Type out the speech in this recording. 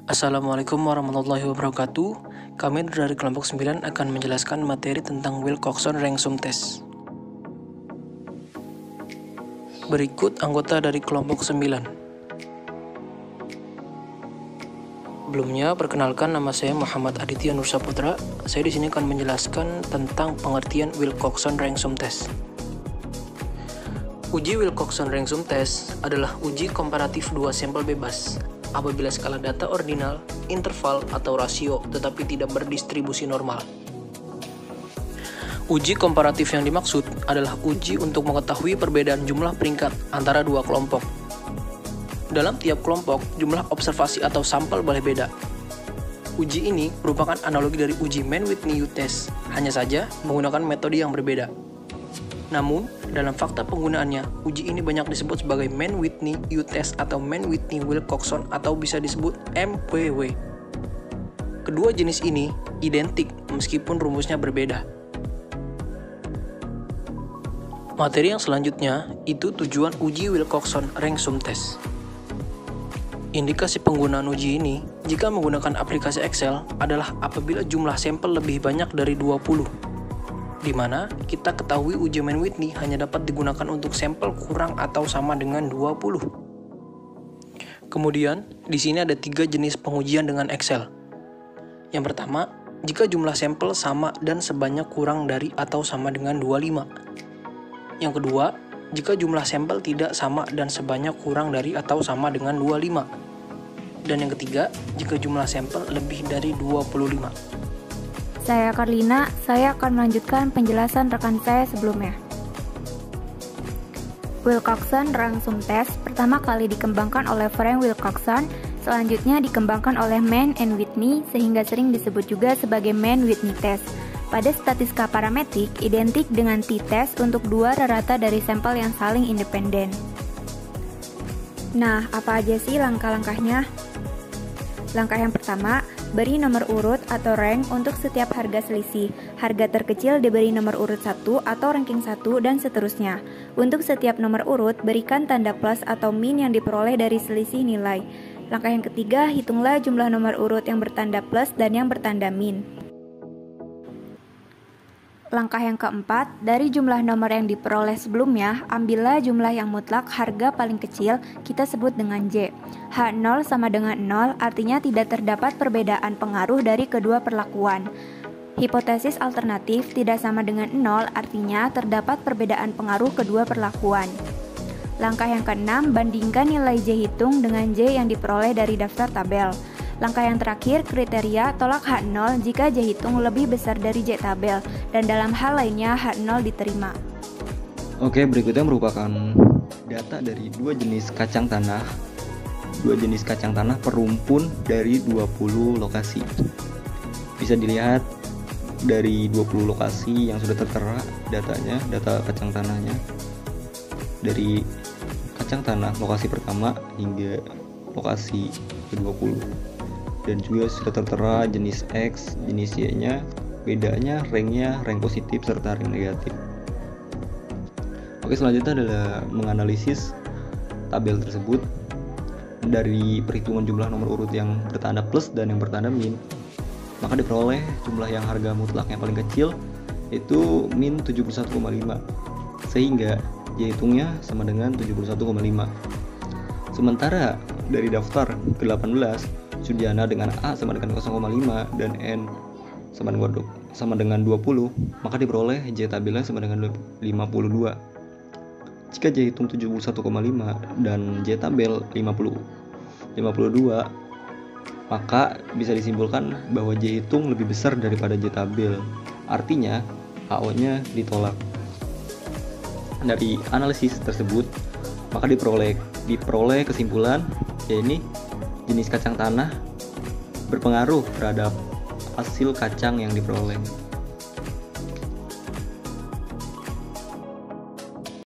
Assalamualaikum warahmatullahi wabarakatuh. Kami dari kelompok 9 akan menjelaskan materi tentang Wilcoxon-Ransom test. Berikut anggota dari kelompok 9. Sebelumnya, perkenalkan, nama saya Muhammad Aditya Nur Saputra. Saya di sini akan menjelaskan tentang pengertian Wilcoxon-Ransom test. Uji Wilcoxon-Ransom test adalah uji komparatif dua sampel bebas apabila skala data ordinal, interval, atau rasio tetapi tidak berdistribusi normal. Uji komparatif yang dimaksud adalah uji untuk mengetahui perbedaan jumlah peringkat antara dua kelompok. Dalam tiap kelompok, jumlah observasi atau sampel boleh beda. Uji ini merupakan analogi dari uji Mann-Whitney test, hanya saja menggunakan metode yang berbeda. Namun, dalam fakta penggunaannya, uji ini banyak disebut sebagai Mann-Whitney test atau Mann-Whitney-Wilcoxon atau bisa disebut MWW. Kedua jenis ini identik meskipun rumusnya berbeda. Materi yang selanjutnya itu tujuan uji Wilcoxon-Ransom test. Indikasi penggunaan uji ini jika menggunakan aplikasi Excel adalah apabila jumlah sampel lebih banyak dari 20. Di mana kita ketahui uji Mann-Whitney hanya dapat digunakan untuk sampel kurang atau sama dengan 20. Kemudian, di sini ada 3 jenis pengujian dengan Excel. Yang pertama, jika jumlah sampel sama dan sebanyak kurang dari atau sama dengan 25. Yang kedua, jika jumlah sampel tidak sama dan sebanyak kurang dari atau sama dengan 25. Dan yang ketiga, jika jumlah sampel lebih dari 25. Saya Karlina, saya akan melanjutkan penjelasan rekan saya sebelumnya. Wilcoxon-Ransom test pertama kali dikembangkan oleh Frank Wilcoxon, selanjutnya dikembangkan oleh Mann and Whitney sehingga sering disebut juga sebagai Mann-Whitney test. Pada statistika parametrik, identik dengan t-test untuk dua rata dari sampel yang saling independen. Nah, apa aja sih langkah-langkahnya? Langkah yang pertama, beri nomor urut atau rank untuk setiap harga selisih. Harga terkecil diberi nomor urut 1 atau ranking 1 dan seterusnya. Untuk setiap nomor urut, berikan tanda plus atau min yang diperoleh dari selisih nilai. Langkah yang ketiga, hitunglah jumlah nomor urut yang bertanda plus dan yang bertanda min. Langkah yang keempat, dari jumlah nomor yang diperoleh sebelumnya, ambillah jumlah yang mutlak harga paling kecil, kita sebut dengan J. H0 sama dengan 0, artinya tidak terdapat perbedaan pengaruh dari kedua perlakuan. Hipotesis alternatif tidak sama dengan 0, artinya terdapat perbedaan pengaruh kedua perlakuan. Langkah yang keenam, bandingkan nilai J hitung dengan J yang diperoleh dari daftar tabel. Langkah yang terakhir, kriteria tolak H0 jika J hitung lebih besar dari J tabel, dan dalam hal lainnya H0 diterima. Oke, berikutnya merupakan data dari dua jenis kacang tanah per rumpun dari 20 lokasi. Bisa dilihat dari 20 lokasi yang sudah tertera datanya, data kacang tanahnya. Dari kacang tanah lokasi pertama hingga lokasi ke-20. Dan juga sudah tertera jenis X, jenis Y-nya, bedanya, ranknya, rank positif, serta rank negatif. Oke, selanjutnya adalah menganalisis tabel tersebut dari perhitungan jumlah nomor urut yang bertanda plus dan yang bertanda min. Maka diperoleh jumlah yang harga mutlak yang paling kecil itu min 71,5, sehingga J hitungnya sama dengan 71,5. Sementara dari daftar ke-18, Sudiana dengan A sama dengan 0,5 dan N sama dengan 20, maka diperoleh J tabelnya sama dengan 52. Jika J hitung 71,5 dan J tabel 52, maka bisa disimpulkan bahwa J hitung lebih besar daripada J tabel. Artinya AO-nya ditolak. Dari analisis tersebut, maka diperoleh kesimpulan, yaitu jenis kacang tanah berpengaruh terhadap hasil kacang yang diperoleh.